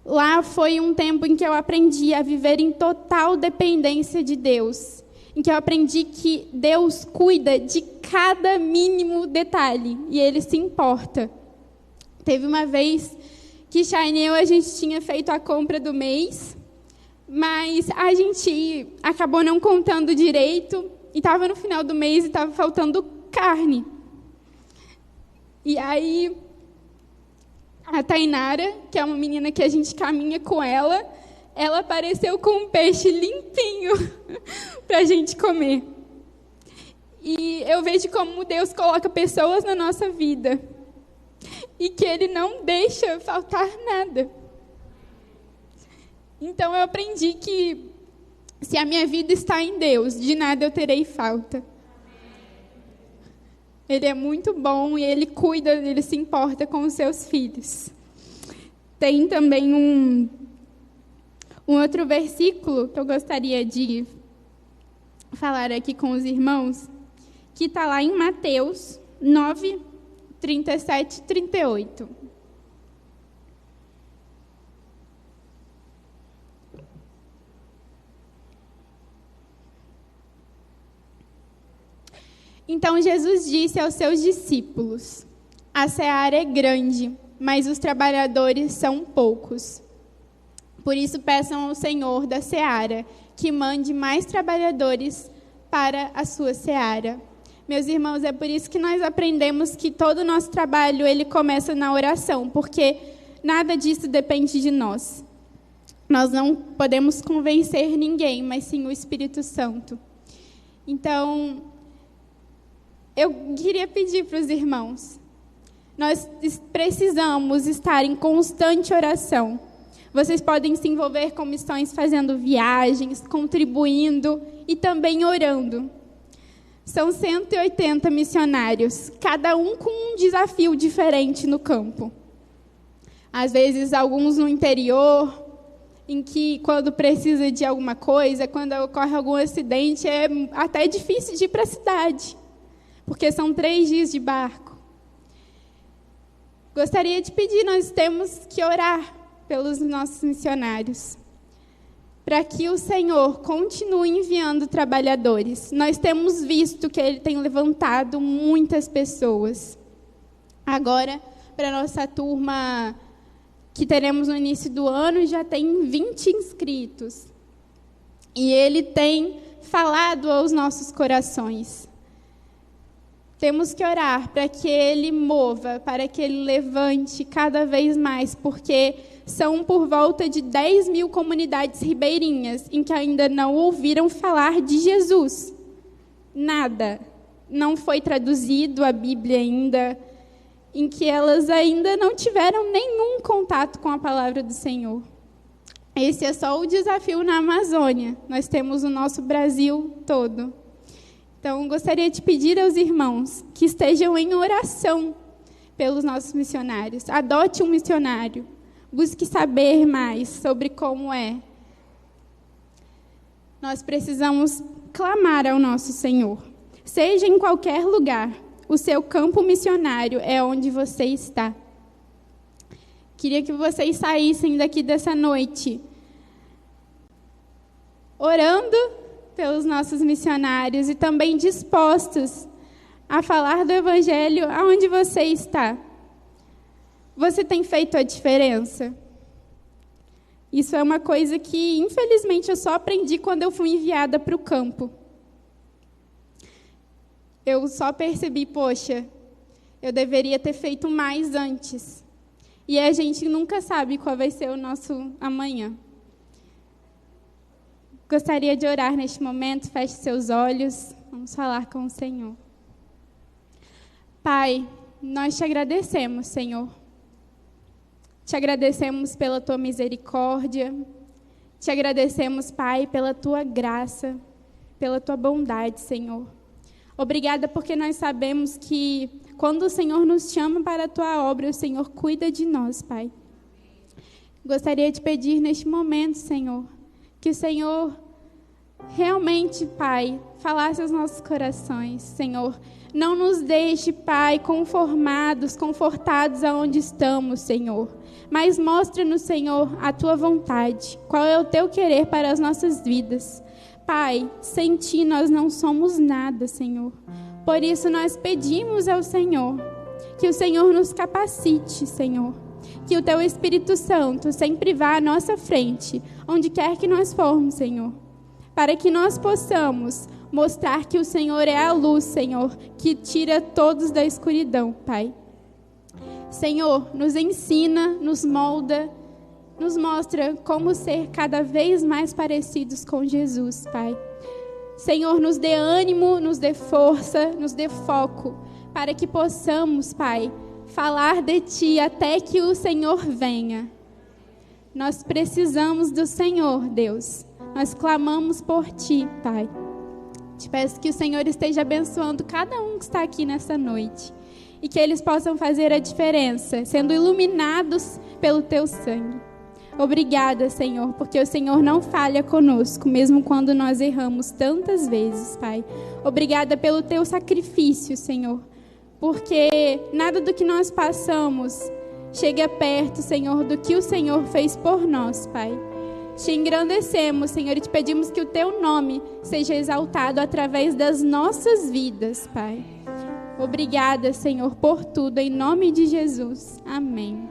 Lá foi um tempo em que eu aprendi a viver em total dependência de Deus, em que eu aprendi que Deus cuida de cada mínimo detalhe e Ele se importa. Teve uma vez que Shane e eu, a gente tinha feito a compra do mês, mas a gente acabou não contando direito e estava no final do mês e estava faltando carne. E aí a Tainara, que é uma menina que a gente caminha com ela apareceu com um peixe limpinho para a gente comer. E eu vejo como Deus coloca pessoas na nossa vida e que Ele não deixa faltar nada. Então eu aprendi que se a minha vida está em Deus, de nada eu terei falta. Ele é muito bom e Ele cuida, Ele se importa com os seus filhos. Tem também um outro versículo que eu gostaria de falar aqui com os irmãos, que está lá em Mateus 9, 37 e 38. Então Jesus disse aos seus discípulos: a seara é grande, mas os trabalhadores são poucos. Por isso, peçam ao Senhor da seara que mande mais trabalhadores para a sua seara. Meus irmãos, é por isso que nós aprendemos que todo o nosso trabalho ele começa na oração, porque nada disso depende de nós. Nós não podemos convencer ninguém, mas sim o Espírito Santo. Então, eu queria pedir para os irmãos, nós precisamos estar em constante oração. Vocês podem se envolver com missões fazendo viagens, contribuindo e também orando. São 180 missionários, cada um com um desafio diferente no campo. Às vezes, alguns no interior, em que quando precisa de alguma coisa, quando ocorre algum acidente, é até difícil de ir para a cidade, porque são 3 dias de barco. Gostaria de pedir, nós temos que orar pelos nossos missionários, para que o Senhor continue enviando trabalhadores. Nós temos visto que Ele tem levantado muitas pessoas. Agora, para a nossa turma que teremos no início do ano, já tem 20 inscritos. E Ele tem falado aos nossos corações. Temos que orar para que Ele mova, para que Ele levante cada vez mais, porque são por volta de 10 mil comunidades ribeirinhas em que ainda não ouviram falar de Jesus. Nada. Não foi traduzido a Bíblia ainda, em que elas ainda não tiveram nenhum contato com a palavra do Senhor. Esse é só o desafio na Amazônia. Nós temos o nosso Brasil todo. Então, gostaria de pedir aos irmãos que estejam em oração pelos nossos missionários. Adote um missionário. Busque saber mais sobre como é. Nós precisamos clamar ao nosso Senhor. Seja em qualquer lugar, o seu campo missionário é onde você está. Queria que vocês saíssem daqui dessa noite orando pelos nossos missionários e também dispostos a falar do Evangelho aonde você está. Você tem feito a diferença? Isso é uma coisa que, infelizmente, eu só aprendi quando eu fui enviada para o campo. Eu só percebi, poxa, eu deveria ter feito mais antes. E a gente nunca sabe qual vai ser o nosso amanhã. Gostaria de orar neste momento, feche seus olhos, vamos falar com o Senhor. Pai, nós te agradecemos, Senhor. Te agradecemos pela tua misericórdia. Te agradecemos, Pai, pela tua graça, pela tua bondade, Senhor. Obrigada porque nós sabemos que quando o Senhor nos chama para a tua obra, o Senhor cuida de nós, Pai. Gostaria de pedir neste momento, Senhor, que o Senhor realmente, Pai, falasse aos nossos corações, Senhor. Não nos deixe, Pai, confortados aonde estamos, Senhor. Mas mostra-nos, Senhor, a tua vontade. Qual é o teu querer para as nossas vidas. Pai, sem ti nós não somos nada, Senhor. Por isso nós pedimos ao Senhor que o Senhor nos capacite, Senhor. Que o teu Espírito Santo sempre vá à nossa frente, onde quer que nós formos, Senhor. Para que nós possamos mostrar que o Senhor é a luz, Senhor, que tira todos da escuridão, Pai. Senhor, nos ensina, nos molda, nos mostra como ser cada vez mais parecidos com Jesus, Pai. Senhor, nos dê ânimo, nos dê força, nos dê foco, para que possamos, Pai, falar de Ti até que o Senhor venha. Nós precisamos do Senhor, Deus. Nós clamamos por Ti, Pai. Te peço que o Senhor esteja abençoando cada um que está aqui nessa noite. E que eles possam fazer a diferença, sendo iluminados pelo Teu sangue. Obrigada, Senhor, porque o Senhor não falha conosco, mesmo quando nós erramos tantas vezes, Pai. Obrigada pelo Teu sacrifício, Senhor. Porque nada do que nós passamos chega perto, Senhor, do que o Senhor fez por nós, Pai. Te engrandecemos, Senhor, e te pedimos que o Teu nome seja exaltado através das nossas vidas, Pai. Obrigada, Senhor, por tudo, em nome de Jesus. Amém.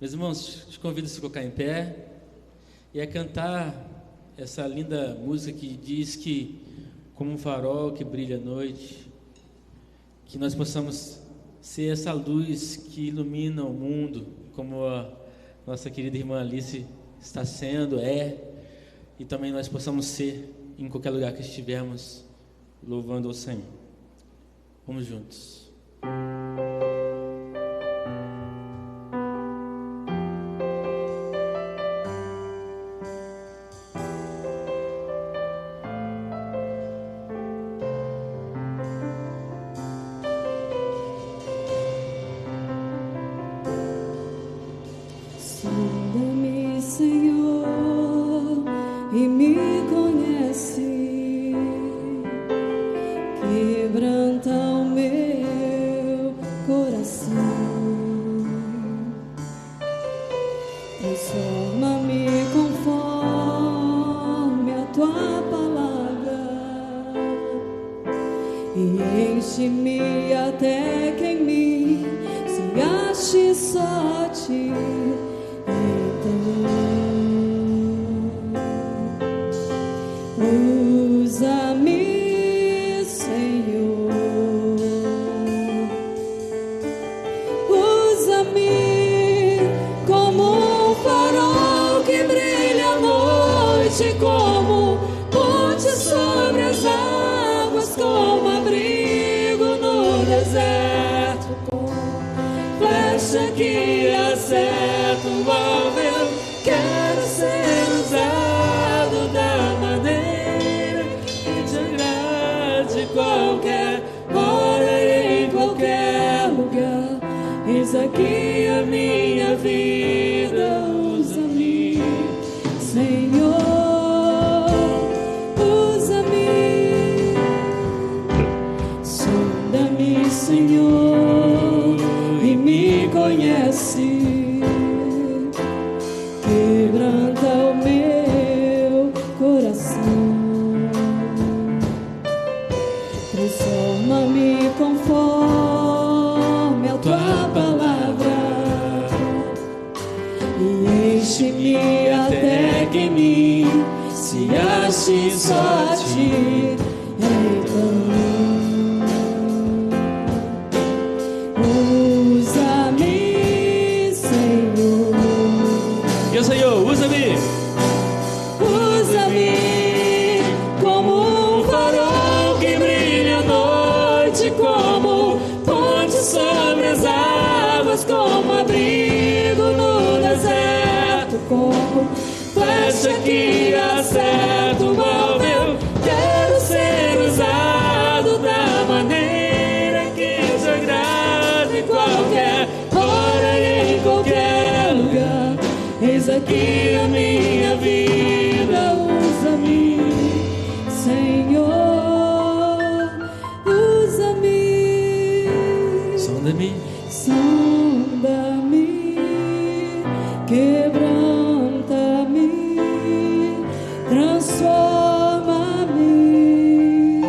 Meus irmãos, te convido a se colocar em pé e a cantar essa linda música que diz que, como um farol que brilha à noite, que nós possamos ser essa luz que ilumina o mundo, como a nossa querida irmã Alice está sendo, e também nós possamos ser em qualquer lugar que estivermos, louvando ao Senhor. Vamos juntos. Sonda-me, Senhor, e me conhece, quebranta o meu coração, transforma-me conforme a tua palavra e enche-me até que em mim se ache só ti. Usa-me, Senhor, usa-me como um farol que brilha à noite, como ponte sobre as águas, como abrigo no deserto, como flecha que acerta o alvo. Eu quero ser usado da maneira que te agrade, qualquer hora e em qualquer lugar. Eis aqui a minha vida, usa-me, Senhor, usa-me. Sonda-me, Senhor, e me conhece, quebranta o meu coração, transforma-me conforme a tua palavra e enche-me até que em mim se ache só a ti. Usa-me, Senhor. Meu Senhor, usa-me. Usa-me como um farol que brilha à noite, como ponte sobre as águas, como abrigo no deserto, como flecha que acerta o alvo. Eu quero ser usado da maneira que te agrade, em qualquer hora e em qualquer lugar. Eis aqui a minha vida, usa-me, Senhor, usa-me. Sonda-me. Sonda-me, quebranta-me, transforma-me,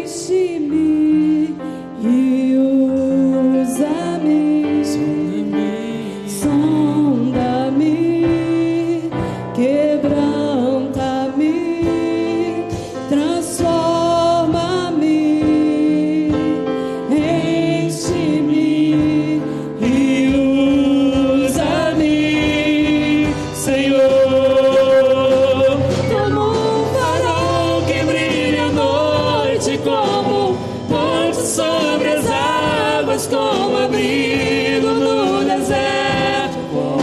enche-me e usa-me. Sonda-me, quebranta-me, transforma-me, enche-me e usa-me, Senhor, como um farol que brilha à noite, como ponte sobre as águas, como abrigo no deserto, como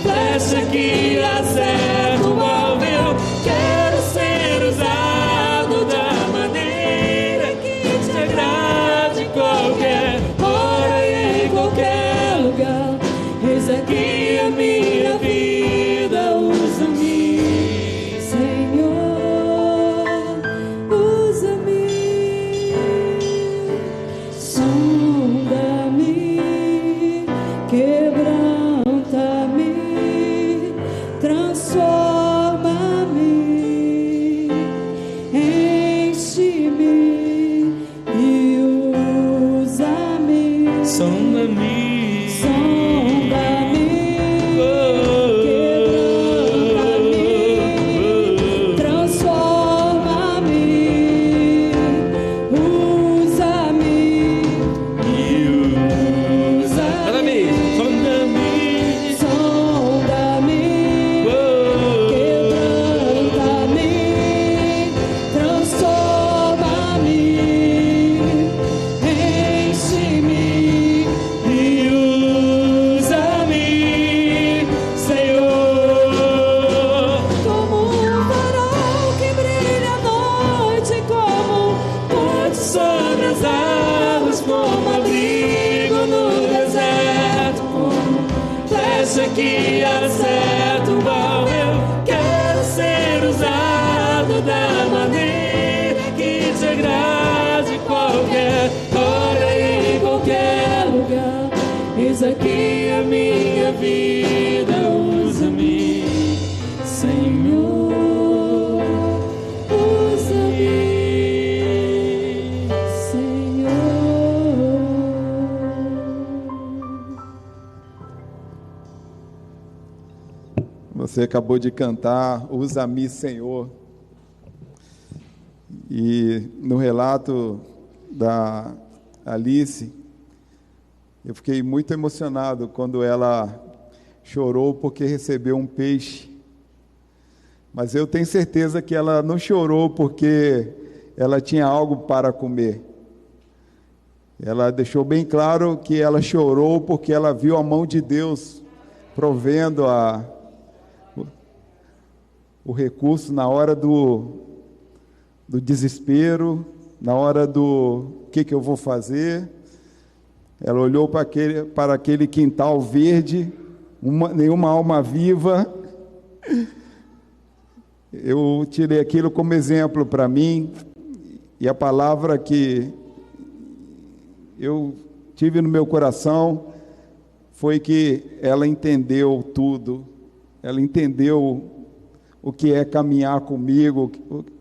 flecha que acerta o alvo. Eu quero ser usado da maneira que te agrade, em qualquer hora e em qualquer lugar. Eis aqui a minha vida, usa-me, Senhor, usa-me. Sonda-me, quebranta-me, transforma-me. Você acabou de cantar, usa-me, Senhor. E no relato da Alice, eu fiquei muito emocionado quando ela chorou porque recebeu um peixe. Mas eu tenho certeza que ela não chorou porque ela tinha algo para comer. Ela deixou bem claro que ela chorou porque ela viu a mão de Deus provendo o recurso na hora do desespero, na hora do que eu vou fazer. Ela olhou para aquele quintal verde, nenhuma alma viva. Eu tirei aquilo como exemplo para mim, e a palavra que eu tive no meu coração foi que ela entendeu tudo. Ela entendeu o que é caminhar comigo,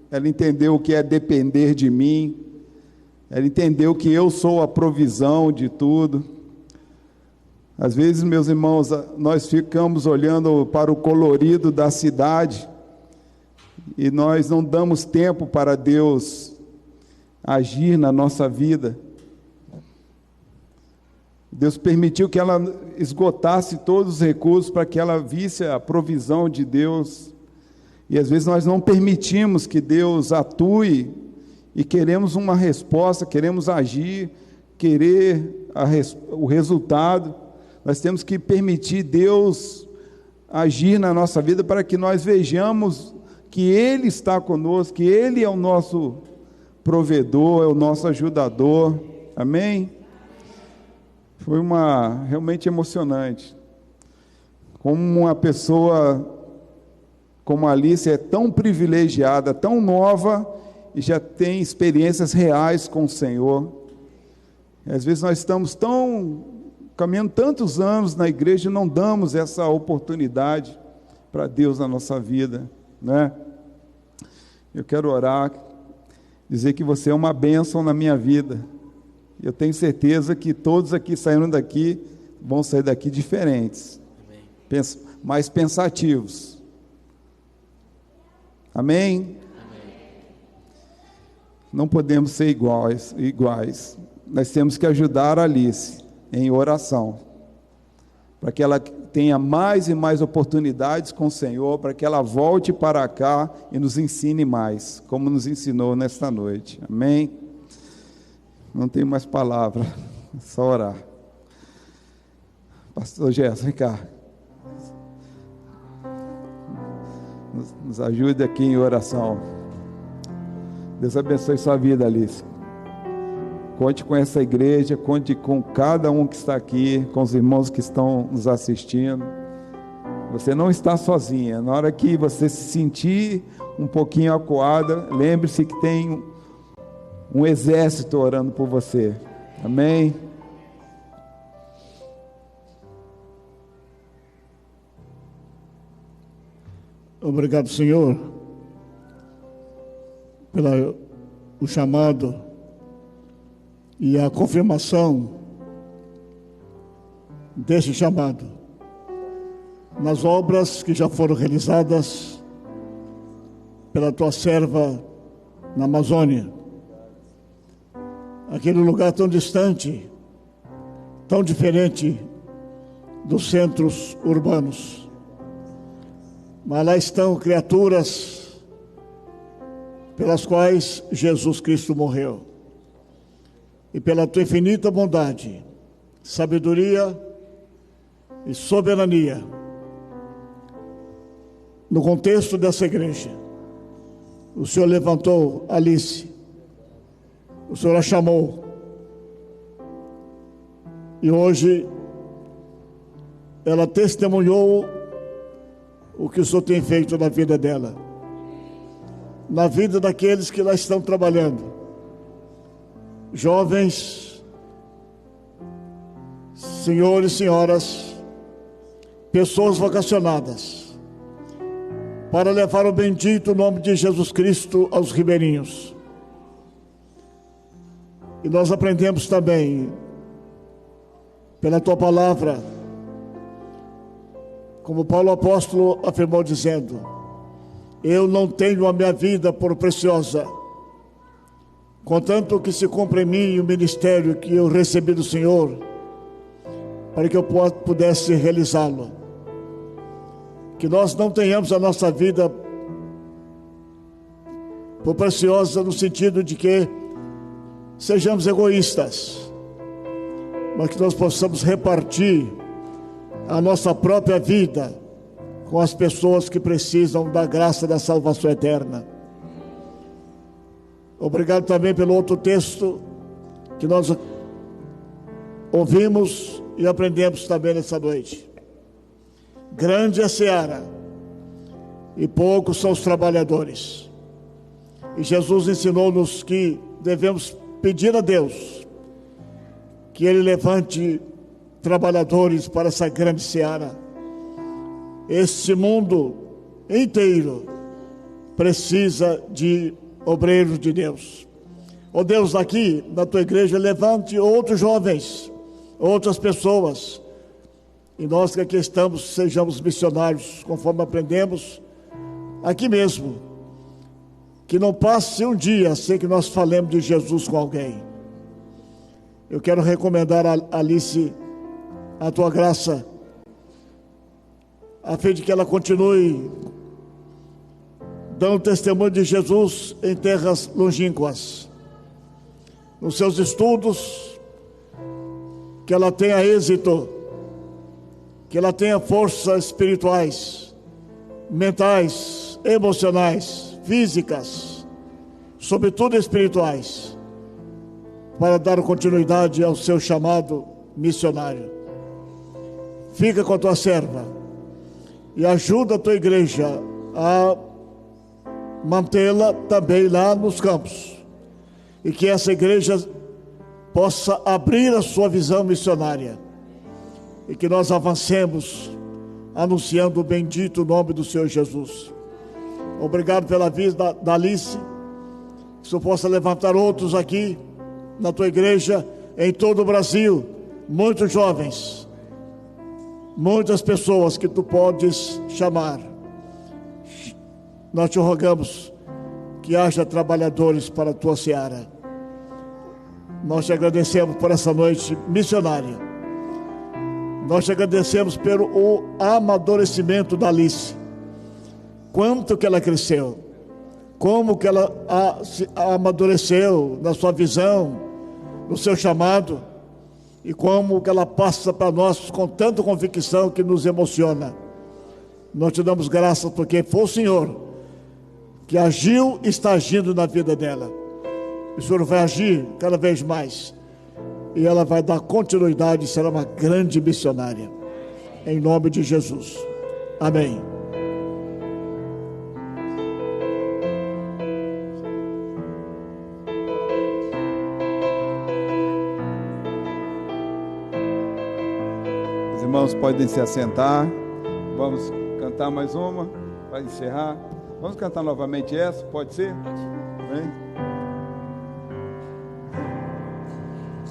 ela entendeu o que é depender de mim, ela entendeu que eu sou a provisão de tudo. Às vezes, meus irmãos, nós ficamos olhando para o colorido da cidade e nós não damos tempo para Deus agir na nossa vida. Deus permitiu que ela esgotasse todos os recursos para que ela visse a provisão de Deus. E às vezes nós não permitimos que Deus atue e queremos uma resposta, queremos agir, querer o resultado. Nós temos que permitir Deus agir na nossa vida para que nós vejamos que Ele está conosco, que Ele é o nosso provedor, é o nosso ajudador. Amém? Foi realmente emocionante. Como uma pessoa como a Alice é tão privilegiada, tão nova, e já tem experiências reais com o Senhor. Às vezes nós estamos caminhando tantos anos na igreja e não damos essa oportunidade para Deus na nossa vida, né? Eu quero orar, dizer que você é uma bênção na minha vida. Eu tenho certeza que todos aqui saindo daqui vão sair daqui diferentes, mais pensativos. Amém? Não podemos ser iguais. Nós temos que ajudar a Alice em oração, para que ela tenha mais e mais oportunidades com o Senhor, para que ela volte para cá e nos ensine mais, como nos ensinou nesta noite. Amém? Não tenho mais palavra, só orar. Pastor Gerson, vem cá. Nos ajude aqui em oração. Deus abençoe sua vida, Alice. Conte com essa igreja, conte com cada um que está aqui, com os irmãos que estão nos assistindo. Você não está sozinha. Na hora que você se sentir um pouquinho acuada, lembre-se que tem um exército orando por você. Amém? Obrigado, Senhor, pelo chamado e a confirmação desse chamado nas obras que já foram realizadas pela tua serva na Amazônia, aquele lugar tão distante, tão diferente dos centros urbanos. Mas lá estão criaturas pelas quais Jesus Cristo morreu. E pela tua infinita bondade, sabedoria e soberania, no contexto dessa igreja, o Senhor levantou Alice, o Senhor a chamou, e hoje ela testemunhou o que o Senhor tem feito na vida dela, na vida daqueles que lá estão trabalhando, jovens, senhores e senhoras, pessoas vocacionadas, para levar o bendito nome de Jesus Cristo aos ribeirinhos. E nós aprendemos também, pela tua palavra, como Paulo apóstolo afirmou dizendo: eu não tenho a minha vida por preciosa, contanto que se cumpra em mim o ministério que eu recebi do Senhor, para que eu pudesse realizá-lo. Que nós não tenhamos a nossa vida por preciosa no sentido de que sejamos egoístas, mas que nós possamos repartir a nossa própria vida com as pessoas que precisam da graça da salvação eterna. Obrigado também pelo outro texto que nós ouvimos e aprendemos também nessa noite. Grande é a seara e poucos são os trabalhadores. E Jesus ensinou-nos que devemos pedir a Deus que Ele levante trabalhadores para essa grande seara. Este mundo inteiro precisa de obreiros de Deus. Ó Deus, aqui na tua igreja, levante outros jovens, outras pessoas, e nós que aqui estamos sejamos missionários, conforme aprendemos aqui mesmo. Que não passe um dia sem que nós falemos de Jesus com alguém. Eu quero recomendar a Alice a tua graça, a fim de que ela continue dando testemunho de Jesus em terras longínquas, nos seus estudos, que ela tenha êxito, que ela tenha forças espirituais, mentais, emocionais, físicas, sobretudo espirituais, para dar continuidade ao seu chamado missionário. Fica com a tua serva e ajuda a tua igreja a mantê-la também lá nos campos, e que essa igreja possa abrir a sua visão missionária, e que nós avancemos anunciando o bendito nome do Senhor Jesus. Obrigado pela vida da Alice, que o Senhor possa levantar outros aqui na tua igreja, em todo o Brasil, muitos jovens, muitas pessoas que tu podes chamar. Nós te rogamos que haja trabalhadores para a tua seara. Nós te agradecemos por essa noite missionária. Nós te agradecemos pelo amadurecimento da Alice. Quanto que ela cresceu, como que ela amadureceu na sua visão, no seu chamado, e como que ela passa para nós com tanta convicção que nos emociona. Nós te damos graças porque foi o Senhor que agiu e está agindo na vida dela. O Senhor vai agir cada vez mais, e ela vai dar continuidade e será uma grande missionária, em nome de Jesus. Amém. Os irmãos podem se assentar. Vamos cantar mais uma para encerrar. Vamos cantar novamente essa, pode ser? Bem?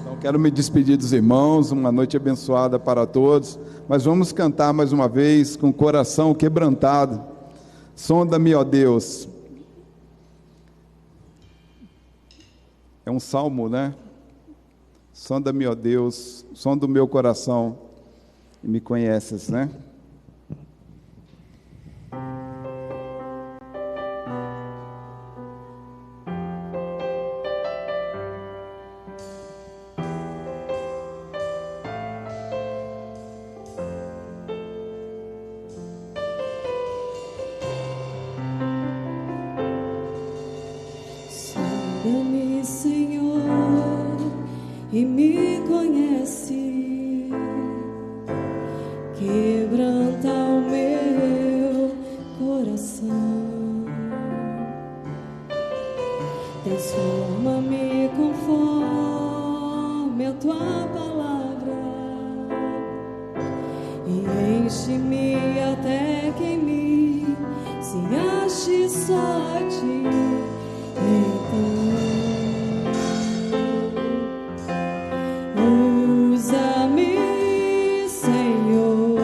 Então quero me despedir dos irmãos, uma noite abençoada para todos, mas vamos cantar mais uma vez com o coração quebrantado. Sonda-me, ó Deus. É um salmo, né? Sonda-me, ó Deus, sonda o meu coração e me conheces, né? Sonda-me, Senhor, e me conhece, quebranta o meu coração, transforma-me conforme a tua palavra, e enche-me até que em mim se ache só a ti. Usa-me, Senhor,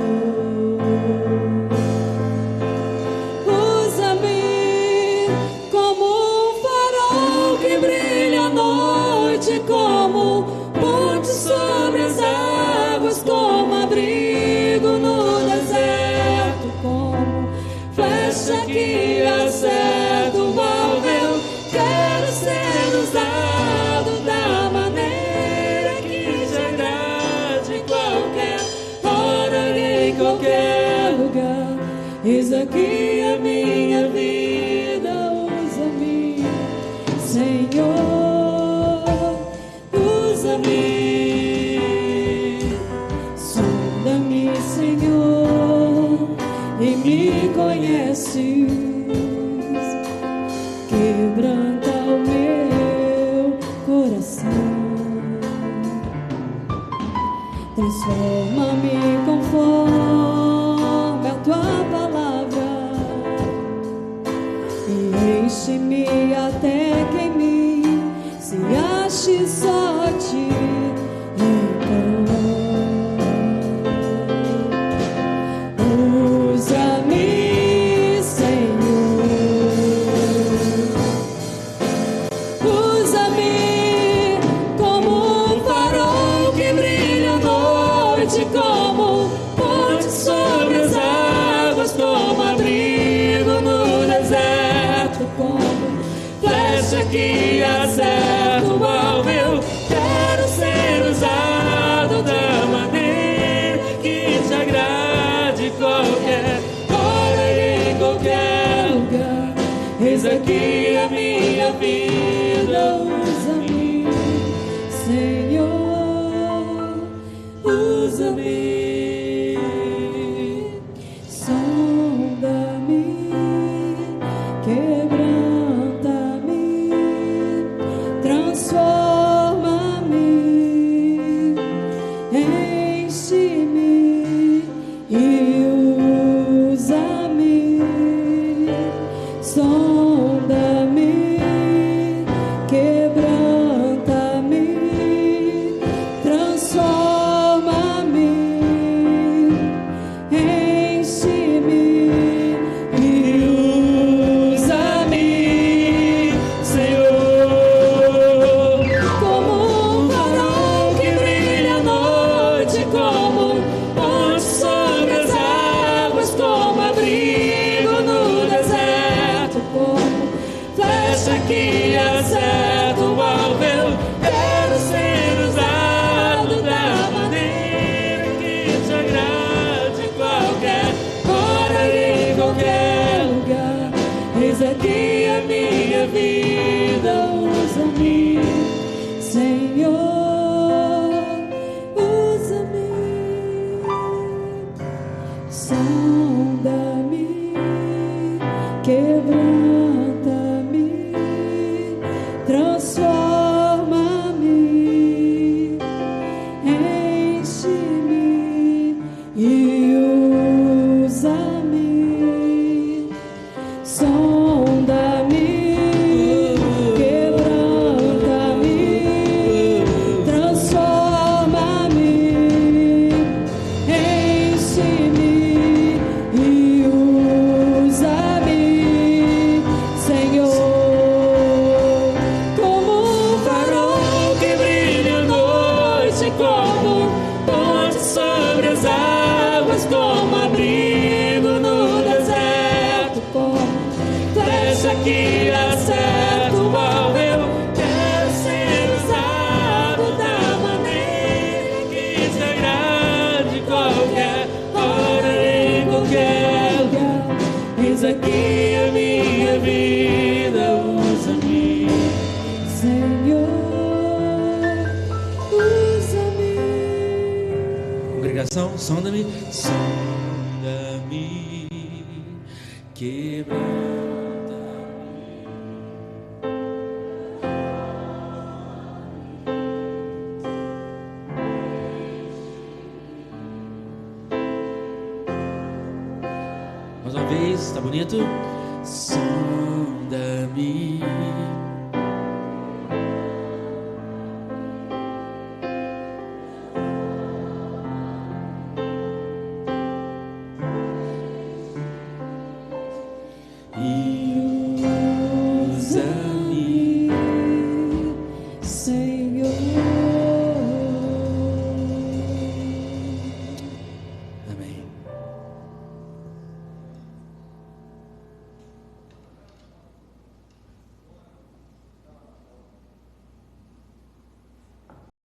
flecha que acerta o alvo. Eu quero ser usado da maneira que te agrade, qualquer hora e em qualquer lugar. Eis aqui a minha vida, usa-me, Senhor, usa-me. Sonda-me, Senhor, e me conheces. Quebranta o meu coração. Transforma-me conforme a tua palavra e enche-me até que em mim se ache só ti. Usa-me, Senhor, usa-me como um farol que brilha à noite, como ponte sobre as águas, como abrigo no deserto, como flecha que acerta o alvo. Eu quero ser usado da maneira que te agrade, qualquer hora e em qualquer lugar. Eis aqui a minha vida, usa-me, Senhor, usa-me. Sonda-me, quebranta-me, transforma-me, enche-me e usa-me. Sonda-me, quebranta-me, transforma-me, enche-me e usa-me, Senhor, como um farol que brilha à noite, como ponte sobre as águas, como abrigo no deserto, como flecha que acerta o alvo. Eu quero ser usado da maneira que te agrade, qualquer hora e em qualquer lugar. Eis aqui a minha vida, usa-me, Senhor, usa-me. Sonda-me, quebranta-me, transforma-me, enche-me e usa-me. Sonda-me, quebranta-me, transforma-me, enche-me e usa-me, Senhor, como um farol que brilha à noite, como ponte sobre as águas, como abrigo no deserto, como flecha que acerta o alvo. Eu quero ser usado da maneira que te agrade, qualquer hora e em qualquer lugar. Eis aqui a minha vida, usa-me, Senhor, usa-me. Congregação, sonda-me, sonda-me, quebranta-me. Mais uma vez, tá bonito? Sonda-me,